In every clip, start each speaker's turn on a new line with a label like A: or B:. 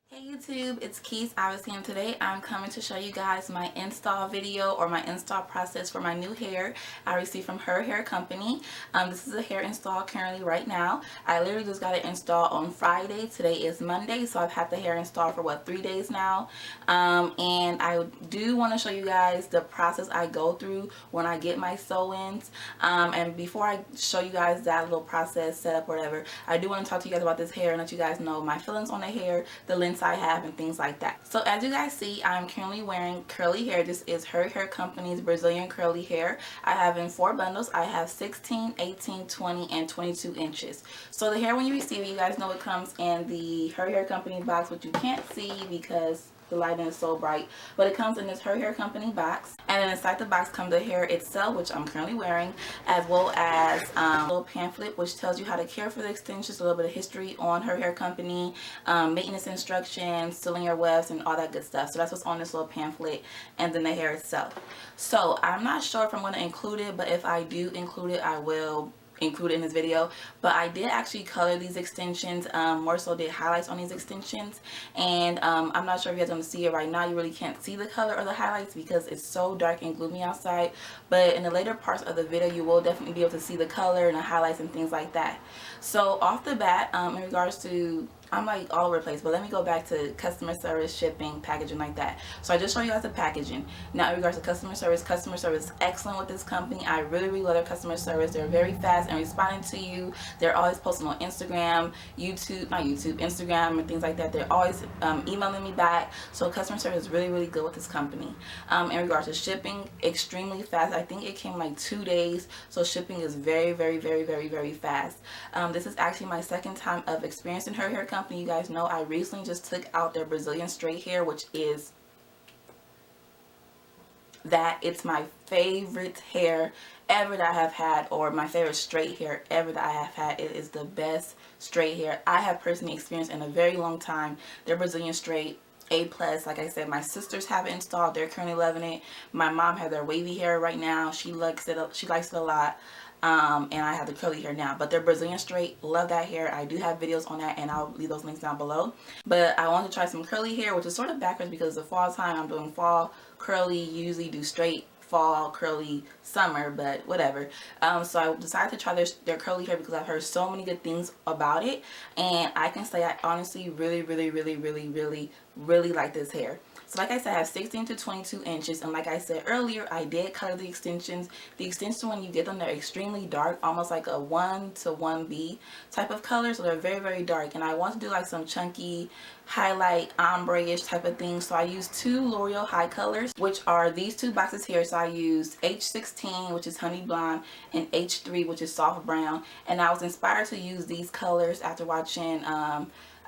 A: Hey YouTube, it's Keys obviously, and today I'm coming to show you guys my install video or my install process for my new hair I received from HerHair Company. This is a hair install currently right now. I literally just got it installed on Friday. Today is Monday, so I've had the hair installed for what, 3 days now. And I do want to show you guys the process I go through when I get my sew-ins. And before I show you guys that little process setup or whatever, I do want to talk to you guys about this hair and let you guys know my feelings on the hair, the lengths I have, and things like that. So as you guys see, I'm currently wearing curly hair. This is HerHair Company's Brazilian curly hair. I have in 4 bundles. I have 16, 18, 20, and 22 inches. So the hair, when you receive it, you guys know it comes in the HerHair Company box, which you can't see because the lighting is so bright, but it comes in this HerHair Company box, and then inside the box comes the hair itself, which I'm currently wearing, as well as a little pamphlet which tells you how to care for the extensions, a little bit of history on HerHair Company, maintenance instructions, sealing your wefts, and all that good stuff. So that's what's on this little pamphlet, and then the hair itself. So I'm not sure if I'm going to include it, but if I do include it, I will included in this video. But I did actually color these extensions, more so did highlights on these extensions, and I'm not sure if you guys want to see it right now. You really can't see the color or the highlights because it's so dark and gloomy outside, but in the later parts of the video you will definitely be able to see the color and the highlights and things like that. So off the bat, in regards to, I'm like all over the place, but let me go back to customer service, shipping, packaging, like that. So I just showed you guys the packaging. Now in regards to customer service is excellent with this company. I really love their customer service. They're very fast and responding to you. They're always posting on Instagram, Instagram, and things like that. They're always emailing me back. So customer service is really good with this company. In regards to shipping, extremely fast. I think it came like 2 days. So shipping is very fast. This is actually my second time of experiencing HerHair Company. You guys know I recently just took out their Brazilian straight hair, which is it's my favorite hair ever that I have had, or my favorite straight hair ever that I have had. It is the best straight hair I have personally experienced in a very long time. Their Brazilian straight, A+. Like I said, my sisters have it installed. They're currently loving it. My mom has their wavy hair right now. She likes it a lot. And I have the curly hair now, but they're Brazilian straight. Love that hair. I do have videos on that, and I'll leave those links down below. But I wanted to try some curly hair, which is sort of backwards because it's the fall time. I'm doing fall curly, usually do straight fall curly summer, but whatever. So I decided to try their curly hair because I've heard so many good things about it, and I can say I honestly really like this hair. So like I said, I have 16 to 22 inches, and like I said earlier, I did color the extensions. The extensions, when you get them, they're extremely dark, almost like a 1 to 1B type of color, so they're very dark, and I want to do like some chunky highlight ombre-ish type of thing. So I used 2 L'Oreal high colors, which are these 2 boxes here. So I used H16, which is honey blonde, and H3, which is soft brown, and I was inspired to use these colors after watching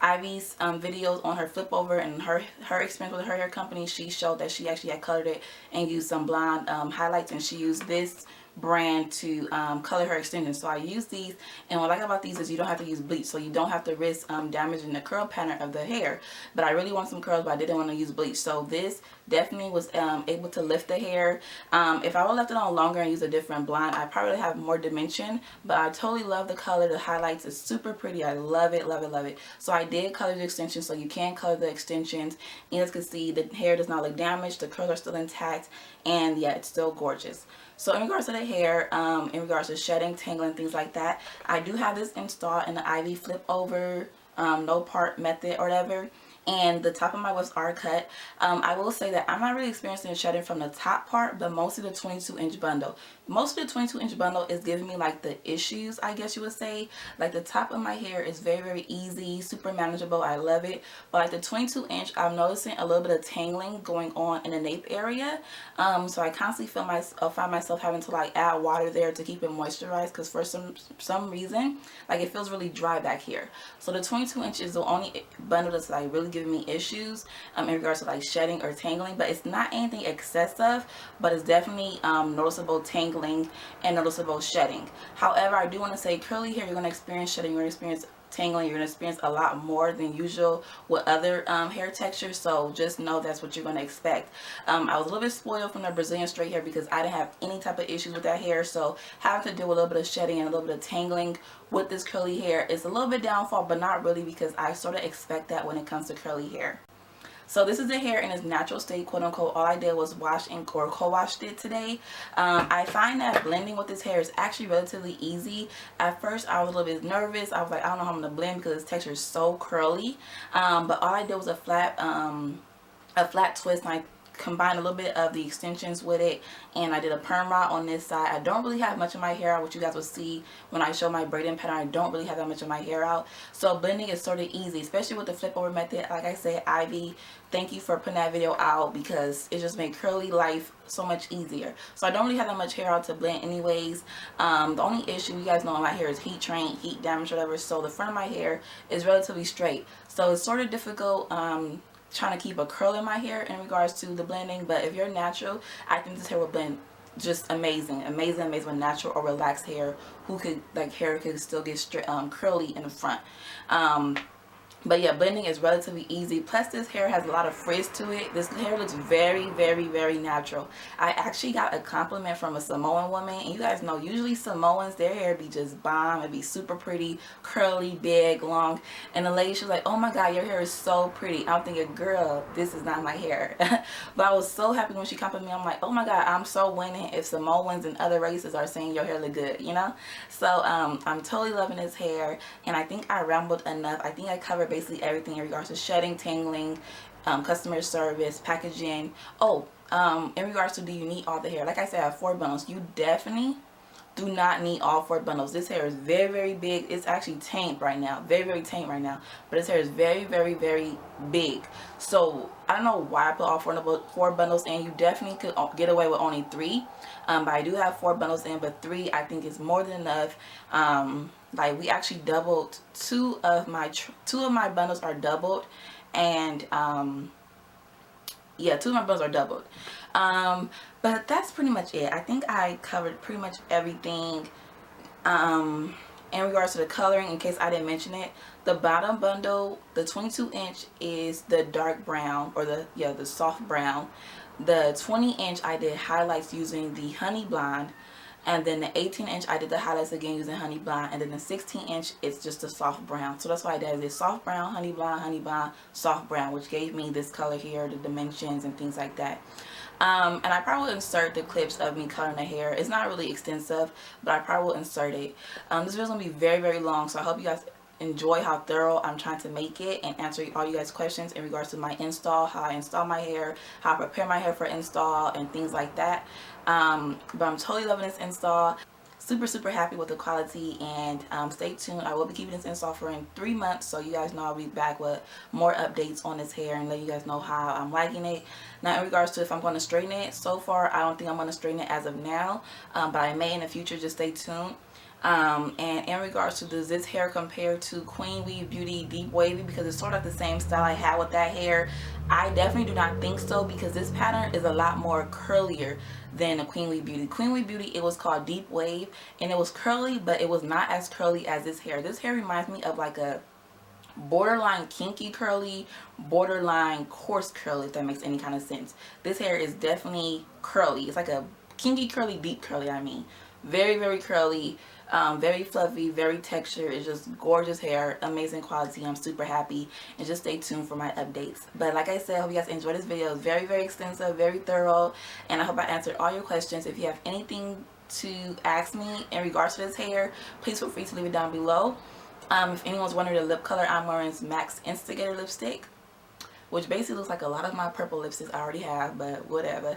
A: Ivy's videos on her flip over and her experience with her hair company. She showed that she actually had colored it and used some blonde highlights, and she used this brand to color her extensions. So I use these, and what I like about these is you don't have to use bleach, so you don't have to risk damaging the curl pattern of the hair. But I really want some curls, but I didn't want to use bleach, so this definitely was able to lift the hair. If I would have left it on longer and used a different blonde, I probably would have more dimension, but I totally love the color. The highlights is super pretty. I love it. So I did color the extensions, so you can color the extensions, and as you can see, the hair does not look damaged, the curls are still intact, and yeah, it's still gorgeous. So in regards to the hair, in regards to shedding, tangling, things like that, I do have this installed in the Ivy flip over, no part method or whatever. And the top of my wefts are cut. I will say that I'm not really experiencing shedding from the top part, but mostly the 22-inch bundle. Most of the 22-inch bundle is giving me like the issues, I guess you would say. Like the top of my hair is very easy, super manageable. I love it. But like the 22-inch, I'm noticing a little bit of tangling going on in the nape area. So I constantly find myself having to like add water there to keep it moisturized, because for some reason, like it feels really dry back here. So the 22-inch is the only bundle that's like really giving me issues in regards to like shedding or tangling. But it's not anything excessive, but it's definitely noticeable tangling and noticeable shedding. However, I do want to say curly hair, you're going to experience shedding, you're going to experience tangling. You're going to experience a lot more than usual with other hair textures, so just know that's what you're going to expect. I was a little bit spoiled from the Brazilian straight hair because I didn't have any type of issues with that hair, so having to do a little bit of shedding and a little bit of tangling with this curly hair is a little bit downfall, but not really, because I sort of expect that when it comes to curly hair. So this is the hair in its natural state, quote unquote. All I did was wash and or co-washed it today. I find that blending with this hair is actually relatively easy. At first I was a little bit nervous. I was like, I don't know how I'm gonna blend because this texture is so curly. But all I did was a flat twist, and I combined a little bit of the extensions with it, and I did a perm rod on this side. I don't really have much of my hair out, which you guys will see when I show my braiding pattern. I don't really have that much of my hair out, so blending is sort of easy, especially with the flip over method. Like I said, Ivy, thank you for putting that video out because it just made curly life so much easier. So I don't really have that much hair out to blend anyways. The only issue, you guys know, my hair is heat trained, heat damage, whatever, so the front of my hair is relatively straight, so it's sort of difficult trying to keep a curl in my hair in regards to the blending. But if you're natural, I think this hair will blend just amazing with natural or relaxed hair who could, like, hair could still get straight, curly in the front. But yeah, blending is relatively easy. Plus this hair has a lot of frizz to it. This hair looks very, very, very natural. I actually got a compliment from a Samoan woman, and you guys know usually Samoans, their hair be just bomb. It'd be super pretty, curly, big, long. And the lady, she was like, oh my god, your hair is so pretty. I'm thinking, girl, this is not my hair. But I was so happy when she complimented me. I'm like, oh my god, I'm so winning if Samoans and other races are saying your hair look good, you know? So I'm totally loving this hair, and I think I rambled enough. I think I covered basically everything in regards to shedding, tangling, customer service, packaging. In regards to, do you need all the hair? Like I said, I have 4 bundles. You definitely do not need all 4 bundles. This hair is very, very big. It's actually tamed right now, very, very tamed right now, but this hair is very, very, very big. So I don't know why I put all 4 bundles in. You definitely could get away with only 3, but I do have 4 bundles in, but 3 I think is more than enough. Like, we actually doubled 2 of my bundles are doubled, and yeah, 2 of my bundles are doubled. But that's pretty much it. I think I covered pretty much everything in regards to the coloring. In case I didn't mention it, the bottom bundle, the 22-inch, is the dark brown, or the soft brown. The 20-inch I did highlights using the honey blonde, and then the 18-inch I did the highlights again using honey blonde, and then the 16-inch it's just a soft brown. So that's why I did this soft brown, honey blonde, soft brown, which gave me this color here, the dimensions and things like that. And I probably will insert the clips of me coloring the hair. It's not really extensive, but I probably will insert it. This video is going to be very, very long, so I hope you guys enjoy how thorough I'm trying to make it and answer all you guys' questions in regards to my install, how I install my hair, how I prepare my hair for install, and things like that. But I'm totally loving this install. Super happy with the quality, and stay tuned. I will be keeping this install for 3 months, so you guys know I'll be back with more updates on this hair and let you guys know how I'm liking it. Now, in regards to if I'm going to straighten it, so far I don't think I'm going to straighten it as of now, but I may in the future. Just stay tuned. And in regards to, does this hair compare to Queen Weave Beauty Deep Wavy, because it's sort of the same style I had with that hair, I definitely do not think so, because this pattern is a lot more curlier than the Queen Weave Beauty. Queen Weave Beauty, it was called Deep Wave, and it was curly, but it was not as curly as this hair. This hair reminds me of like a borderline kinky curly, borderline coarse curly, if that makes any kind of sense. This hair is definitely curly. It's like a kinky curly, deep curly, I mean. Very curly, very fluffy, very textured. It's just gorgeous hair, amazing quality. I'm super happy, and just stay tuned for my updates. But like I said, I hope you guys enjoyed this video. It's very extensive, very thorough, and I hope I answered all your questions. If you have anything to ask me in regards to this hair, please feel free to leave it down below. If anyone's wondering, the lip color I'm wearing is Max Instigator lipstick, which basically looks like a lot of my purple lipsticks I already have, but whatever.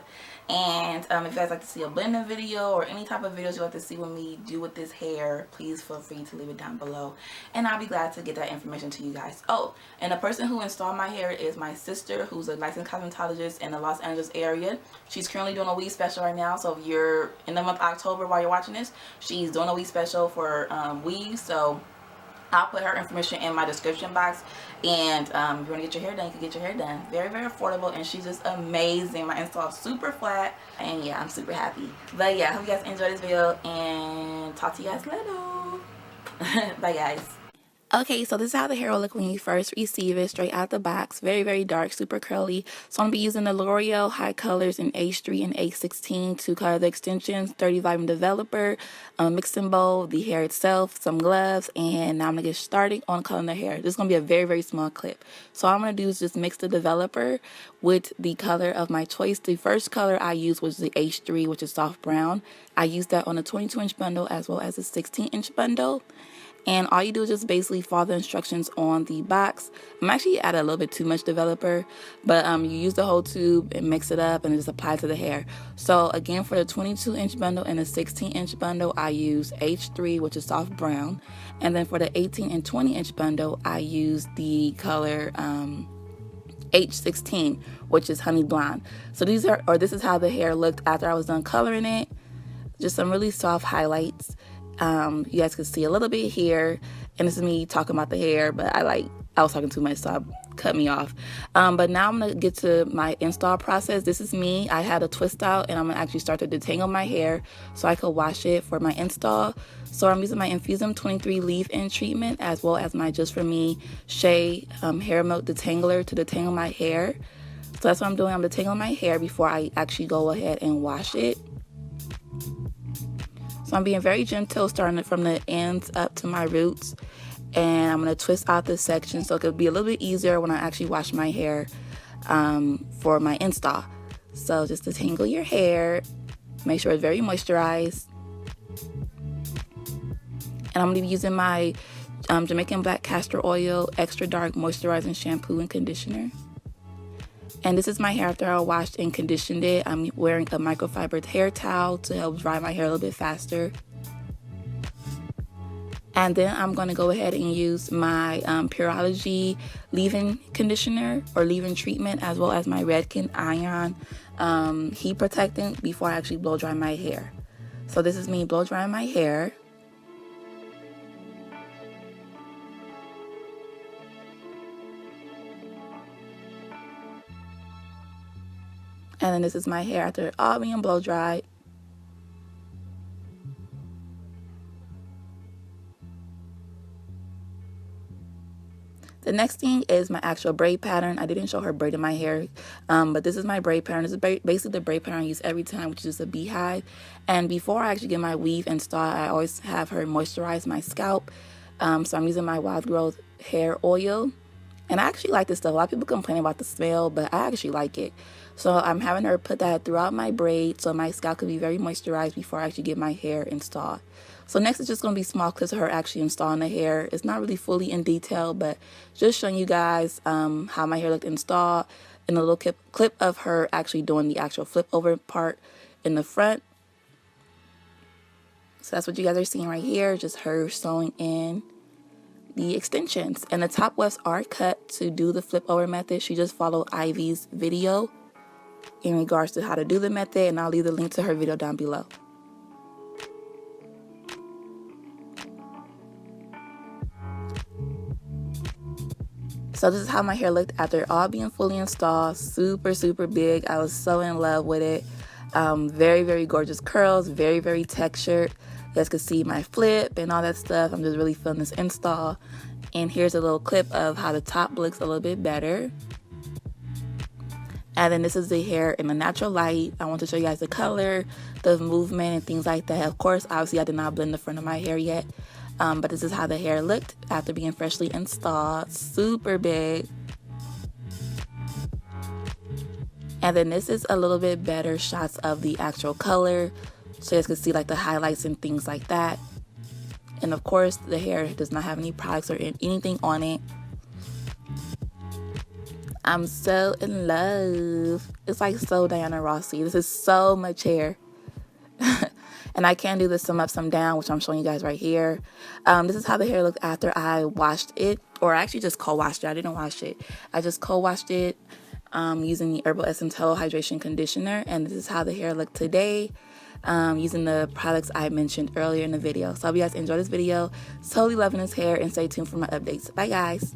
A: And if you guys like to see a blending video or any type of videos you like to see with me do with this hair, please feel free to leave it down below, and I'll be glad to get that information to you guys. Oh, and the person who installed my hair is my sister, who's a licensed cosmetologist in the Los Angeles area. She's currently doing a weave special right now, so if you're in the month of October while you're watching this, she's doing a weave special for weave. So I'll put her information in my description box, and if you want to get your hair done, you can get your hair done. Very affordable, and she's just amazing. My install is super flat, and yeah, I'm super happy. But yeah, I hope you guys enjoyed this video, and talk to you guys later. Bye guys. Okay, so this is how the hair will look when you first receive it, straight out the box. Very, very dark, super curly. So I'm going to be using the L'Oreal High Colors in H3 and H16 to color the extensions, 30 Vitamin Developer, mixing bowl, the hair itself, some gloves, and now I'm going to get started on coloring the hair. This is going to be a very, very small clip. So all I'm going to do is just mix the developer with the color of my choice. The first color I used was the H3, which is soft brown. I used that on a 22-inch bundle as well as a 16-inch bundle. And all you do is just basically follow the instructions on the box. I'm actually adding a little bit too much developer, but you use the whole tube and mix it up and just apply it to the hair. So again, for the 22-inch bundle and the 16-inch bundle, I use H3, which is soft brown. And then for the 18 and 20-inch bundle, I use the color H16, which is honey blonde. So this is how the hair looked after I was done coloring it. Just some really soft highlights. You guys can see a little bit here, and this is me talking about the hair, but I was talking too much, so cut me off. But now I'm gonna get to my install process. This is me. I had a twist out, and I'm gonna actually start to detangle my hair so I could wash it for my install. So I'm using my Infusum 23 leave-in treatment as well as my Just For Me Shea hair milk detangler to detangle my hair. So that's what I'm doing. I'm detangling my hair before I actually go ahead and wash it. So I'm being very gentle, starting from the ends up to my roots. And I'm going to twist out this section so it could be a little bit easier when I actually wash my hair for my install. So just detangle your hair. Make sure it's very moisturized. And I'm going to be using my Jamaican Black Castor Oil Extra Dark Moisturizing Shampoo and Conditioner. And this is my hair after I washed and conditioned it. I'm wearing a microfiber hair towel to help dry my hair a little bit faster. And then I'm going to go ahead and use my Pureology leave-in conditioner or leave-in treatment, as well as my Redken Ion heat protectant before I actually blow dry my hair. So this is me blow drying my hair. And then this is my hair after all being blow dried. The next thing is my actual braid pattern. I didn't show her braiding my hair, but this is my braid pattern. This is basically the braid pattern I use every time, which is just a beehive. And before I actually get my weave installed, I always have her moisturize my scalp. So I'm using my Wild Growth hair oil. And I actually like this stuff. A lot of people complain about the smell, but I actually like it. So I'm having her put that throughout my braid so my scalp can be very moisturized before I actually get my hair installed. So next is just going to be small clips of her actually installing the hair. It's not really fully in detail, but just showing you guys how my hair looked installed, and a little clip of her actually doing the actual flip over part in the front. So that's what you guys are seeing right here, just her sewing in the extensions. And the top wefts are cut to do the flip over method. She just followed Ivy's video in regards to how to do the method, and I'll leave the link to her video down below. So this is how my hair looked after all being fully installed. Super, super big. I was so in love with it. Very, very gorgeous curls. Very, very textured. You guys can see my flip and all that stuff. I'm just really feeling this install. And here's a little clip of how the top looks a little bit better. And then this is the hair in the natural light. I want to show you guys the color, the movement, and things like that. Of course, obviously, I did not blend the front of my hair yet. But this is how the hair looked after being freshly installed. Super big. And then this is a little bit better shots of the actual color, so you guys can see like the highlights and things like that. And of course, the hair does not have any products or anything on it. I'm so in love. It's like so Diana Rossi. This is so much hair. And I can do this some up, some down, which I'm showing you guys right here. This is how the hair looked after I washed it, or I actually just co-washed it. I didn't wash it. I just co-washed it using the Herbal Essence Hello Hydration Conditioner. And this is how the hair looked today using the products I mentioned earlier in the video. So I hope you guys enjoyed this video. Totally loving this hair, and stay tuned for my updates. Bye, guys.